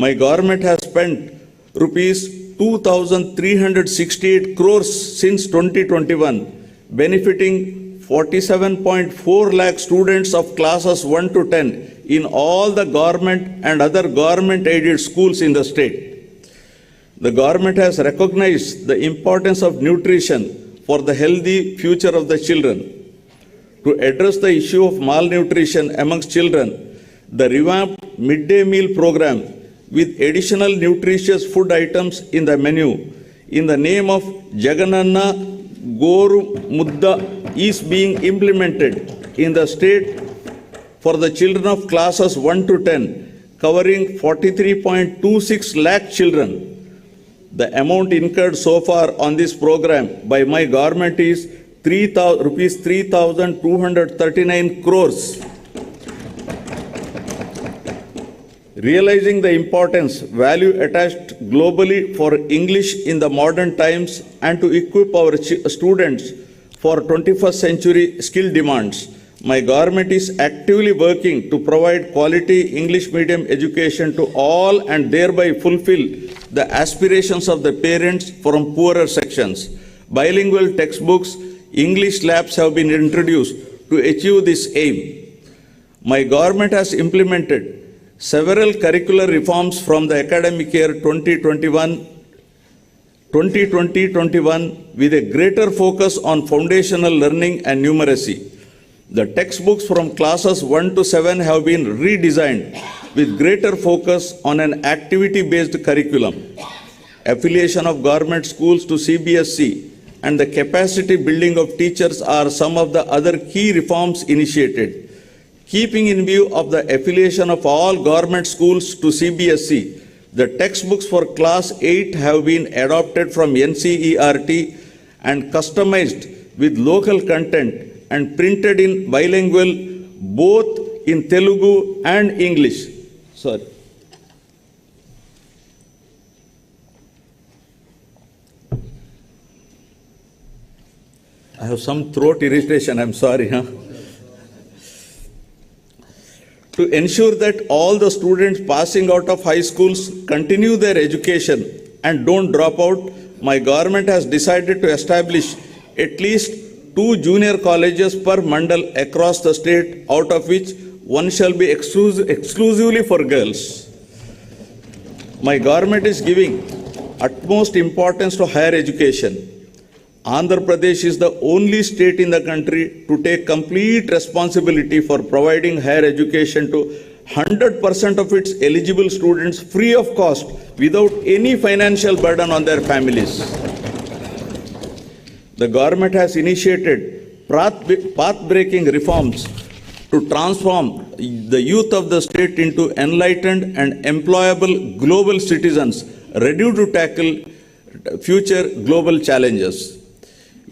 My government has spent rupees 2,368 crores since 2021, benefiting 47.4 lakh students of classes 1 to 10 in all the government and other government-aided schools in the state. The government has recognized the importance of nutrition for the healthy future of the children. To address the issue of malnutrition amongst children, the revamped midday meal program with additional nutritious food items in the menu in the name of Jaganana Goru Mudda is being implemented in the state for the children of classes 1 to 10, covering 43.26 lakh children. The amount incurred so far on this program by my government is rupees 3,239 crores. Realizing the importance, value attached globally for English in the modern times and to equip our students for 21st century skill demands, my government is actively working to provide quality English medium education to all and thereby fulfill the aspirations of the parents from poorer sections. Bilingual textbooks, English labs have been introduced to achieve this aim. My government has implemented several curricular reforms from the academic year 2020-21 with a greater focus on foundational learning and numeracy. The textbooks from classes 1 to 7 have been redesigned with greater focus on an activity-based curriculum. Affiliation of government schools to CBSE and the capacity building of teachers are some of the other key reforms initiated. Keeping in view of the affiliation of all government schools to CBSE, the textbooks for class 8 have been adopted from NCERT and customized with local content and printed in bilingual both in Telugu and English. Sorry. I have some throat irritation, I'm sorry. To ensure that all the students passing out of high schools continue their education and don't drop out, my government has decided to establish at least 2 junior colleges per mandal across the state, out of which one shall be exclusively for girls. My government is giving utmost importance to higher education. Andhra Pradesh is the only state in the country to take complete responsibility for providing higher education to 100% of its eligible students free of cost without any financial burden on their families. The government has initiated path-breaking reforms to transform the youth of the state into enlightened and employable global citizens ready to tackle future global challenges.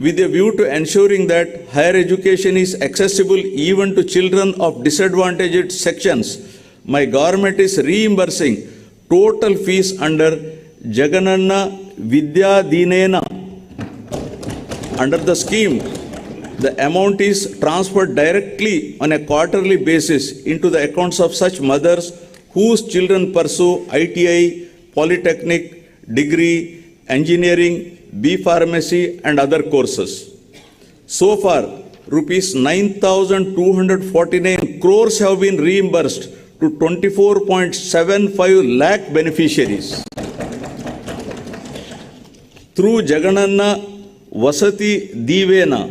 With a view to ensuring that higher education is accessible even to children of disadvantaged sections, my government is reimbursing total fees under Jaganana Vidya Dinena. Under the scheme, the amount is transferred directly on a quarterly basis into the accounts of such mothers whose children pursue ITI, polytechnic, degree, engineering, B Pharmacy and other courses. So far, rupees 9,249 crores have been reimbursed to 24.75 lakh beneficiaries. Through Jaganana Vasati Divena,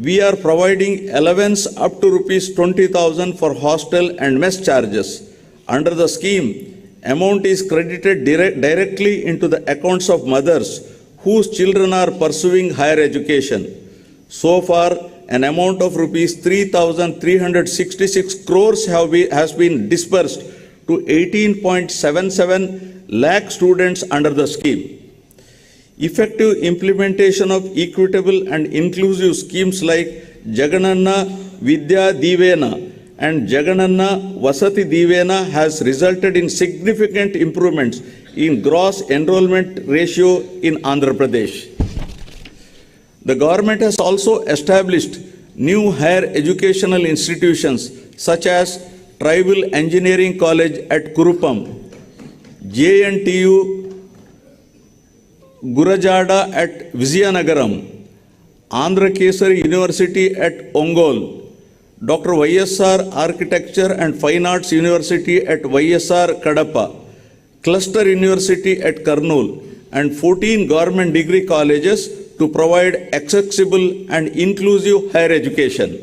we are providing allowance up to rupees 20,000 for hostel and mess charges. Under the scheme, amount is credited directly into the accounts of mothers whose children are pursuing higher education. So far, an amount of rupees 3,366 crores has been disbursed to 18.77 lakh students under the scheme. Effective implementation of equitable and inclusive schemes like Jaganana Vidya Divena and Jaganana Vasati Divena has resulted in significant improvements in gross enrollment ratio in Andhra Pradesh. The government has also established new higher educational institutions such as Tribal Engineering College at Kurupam, JNTU Gurajada at Vizianagaram, Andhra Kesari University at Ongole, Dr. YSR Architecture and Fine Arts University at YSR Kadapa, Cluster University at Kurnool, and 14 government degree colleges to provide accessible and inclusive higher education.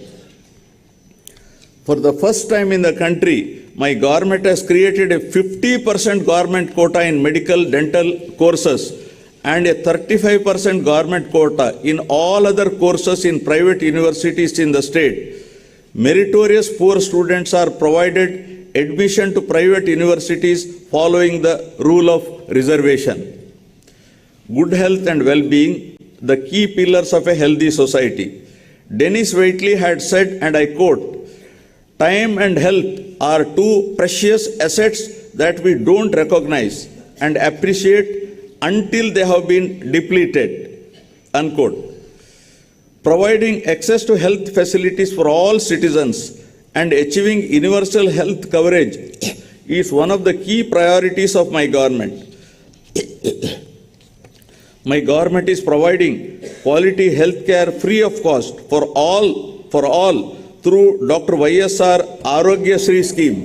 For the first time in the country, my government has created a 50% government quota in medical dental courses and a 35% government quota in all other courses in private universities in the state. Meritorious poor students are provided admission to private universities following the rule of reservation. Good health and well-being, the key pillars of a healthy society. Dennis Waitley had said, and I quote, "Time and health are two precious assets that we don't recognize and appreciate until they have been depleted." Unquote. Providing access to health facilities for all citizens and achieving universal health coverage is one of the key priorities of my government. My government is providing quality health care free of cost for all through Dr. YSR Arogya Sri scheme.